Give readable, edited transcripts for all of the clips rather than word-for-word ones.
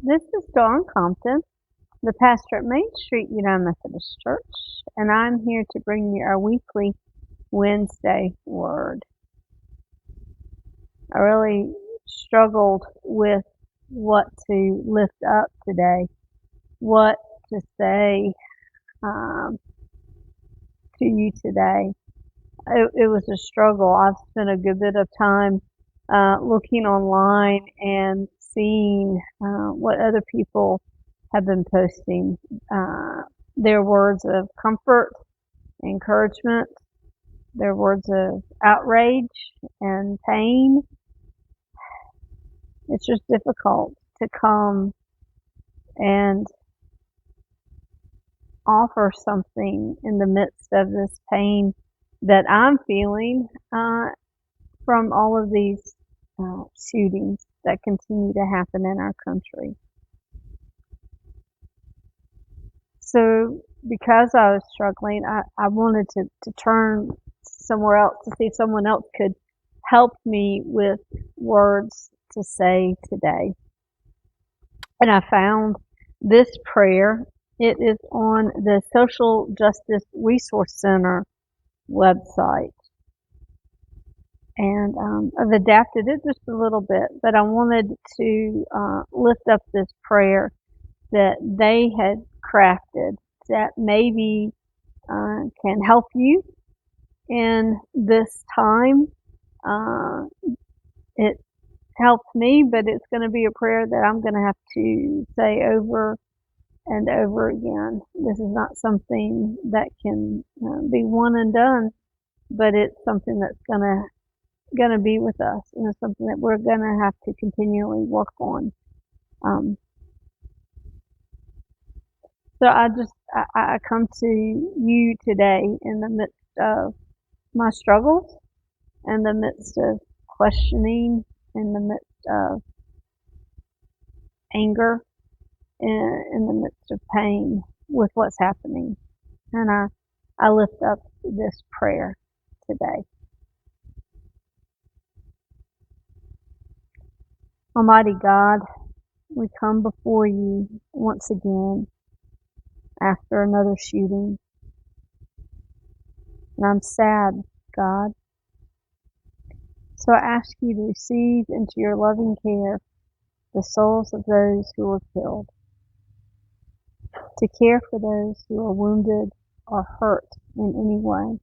This is Dawn Compton, the pastor at Main Street United Methodist Church, and I'm here to bring you our weekly Wednesday word. I really struggled with what to lift up today, what to say to you today. It was a struggle. I've spent a good bit of time looking online and seeing what other people have been posting, their words of comfort, encouragement, their words of outrage and pain. It's just difficult to come and offer something in the midst of this pain that I'm feeling from all of these shootings that continue to happen in our country. So because I was struggling, I wanted to turn somewhere else to see if someone else could help me with words to say today. And I found this prayer. It is on the Social Justice Resource Center website. And I've adapted it just a little bit, but I wanted to lift up this prayer that they had crafted that maybe can help you in this time. It helped me, but it's going to be a prayer that I'm going to have to say over and over again. This is not something that can be one and done, but it's something that's going to be with us, and it's something that we're going to have to continually work on. So I come to you today in the midst of my struggles, in the midst of questioning, in the midst of anger, in the midst of pain with what's happening. And I lift up this prayer today. Almighty God, we come before you once again after another shooting. And I'm sad, God. So I ask you to receive into your loving care the souls of those who were killed, to care for those who are wounded or hurt in any way,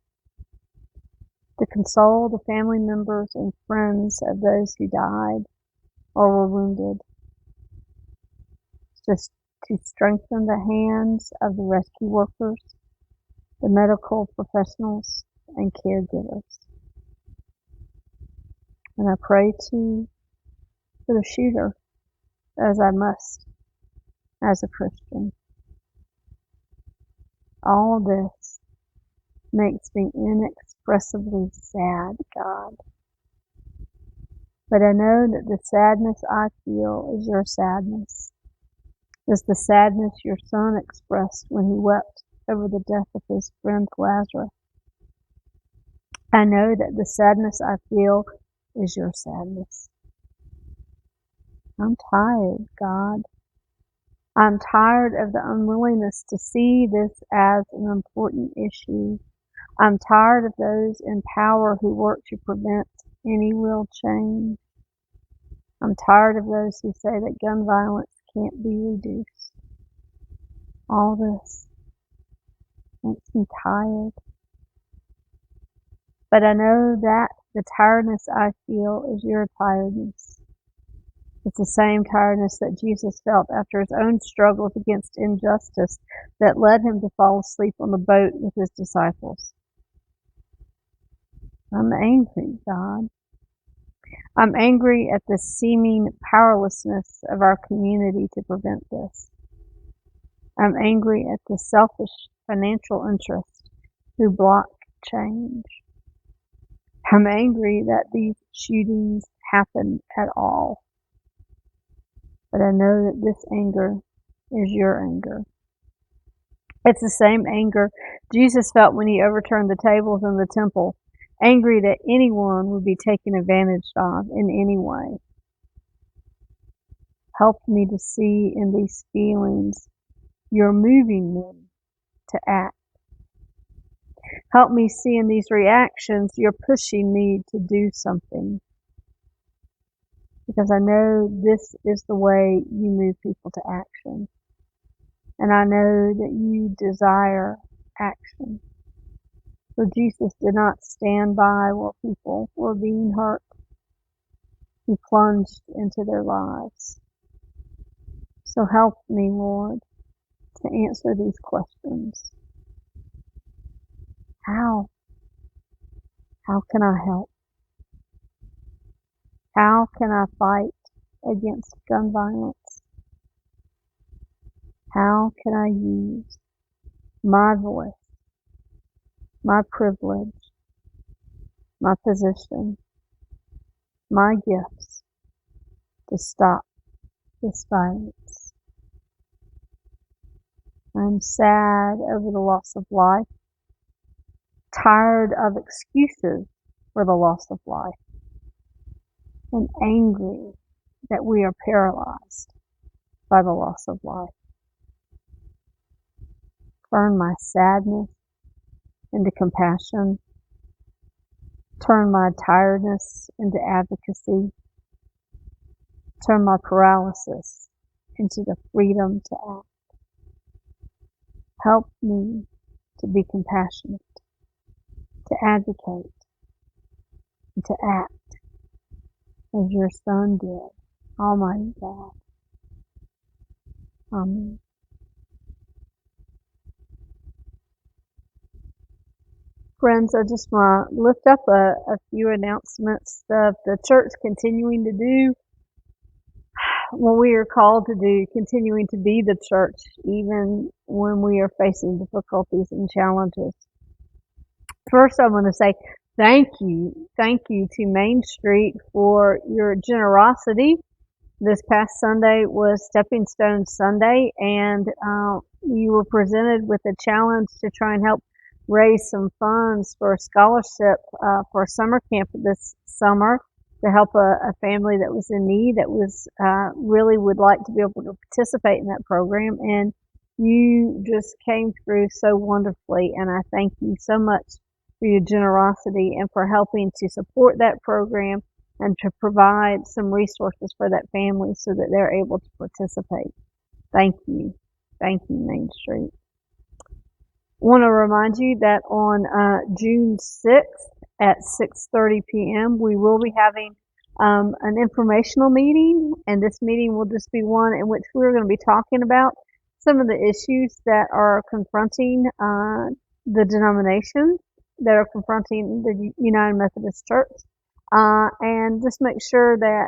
to console the family members and friends of those who died or were wounded, just to strengthen the hands of the rescue workers, the medical professionals, and caregivers. And I pray for the shooter, as I must, as a Christian. All this makes me inexpressibly sad, God. But I know that the sadness I feel is your sadness. Is the sadness your son expressed when he wept over the death of his friend Lazarus. I know that the sadness I feel is your sadness. I'm tired, God. I'm tired of the unwillingness to see this as an important issue. I'm tired of those in power who work to prevent any real change. I'm tired of those who say that gun violence can't be reduced. All this makes me tired. But I know that the tiredness I feel is your tiredness. It's the same tiredness that Jesus felt after his own struggles against injustice that led him to fall asleep on the boat with his disciples. I'm angry, God. I'm angry at the seeming powerlessness of our community to prevent this. I'm angry at the selfish financial interests who block change. I'm angry that these shootings happen at all. But I know that this anger is your anger. It's the same anger Jesus felt when he overturned the tables in the temple, angry that anyone would be taken advantage of in any way. Help me to see in these feelings you're moving me to act. Help me see in these reactions you're pushing me to do something. Because I know this is the way you move people to action. And I know that you desire action. So Jesus did not stand by while people were being hurt. He plunged into their lives. So help me, Lord, to answer these questions. How? How can I help? How can I fight against gun violence? How can I use my voice, my privilege, my position, my gifts to stop this violence? I'm sad over the loss of life, tired of excuses for the loss of life, and angry that we are paralyzed by the loss of life. Turn my sadness into compassion. Turn my tiredness into advocacy. Turn my paralysis into the freedom to act. Help me to be compassionate, to advocate, and to act as your Son did, Almighty God. Amen. Friends, I just want to lift up a few announcements of the church continuing to do what we are called to do, continuing to be the church even when we are facing difficulties and challenges. First, I want to say thank you to Main Street for your generosity. This past Sunday was Stepping Stone Sunday, and you were presented with a challenge to try and help raise some funds for a scholarship for a summer camp this summer to help a family that was in need, that was really would like to be able to participate in that program. And you just came through so wonderfully, and I thank you so much for your generosity and for helping to support that program and to provide some resources for that family so that they're able to participate. Thank you. Thank you, Main Street. I want to remind you that on June 6th at 6:30 p.m. we will be having an informational meeting, and this meeting will just be one in which we're going to be talking about some of the issues that are confronting the denomination, that are confronting the United Methodist Church, and just make sure that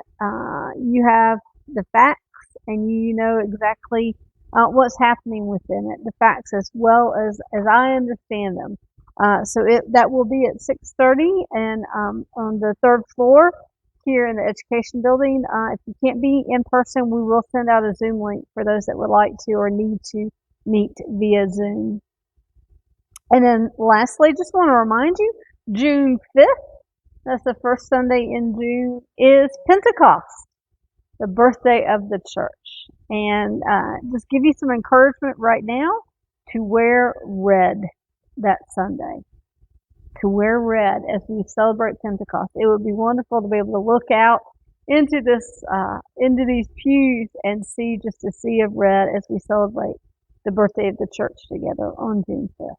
you have the facts and you know exactly what's happening within it, the facts as well as I understand them. So that will be at 6:30 and on the third floor here in the education building. If you can't be in person, we will send out a Zoom link for those that would like to or need to meet via Zoom. And then lastly, just want to remind you, June 5th, that's the first Sunday in June, is Pentecost, the birthday of the church. And just give you some encouragement right now to wear red that Sunday. To wear red as we celebrate Pentecost. It would be wonderful to be able to look out into these pews and see just a sea of red as we celebrate the birthday of the church together on June 5th.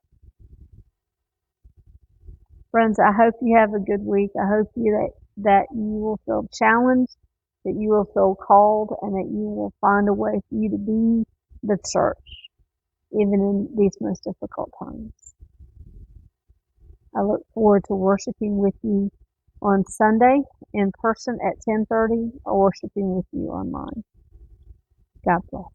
Friends, I hope you have a good week. I hope that you will feel challenged, that you will feel called, and that you will find a way for you to be the church, even in these most difficult times. I look forward to worshiping with you on Sunday in person at 10:30 or worshiping with you online. God bless.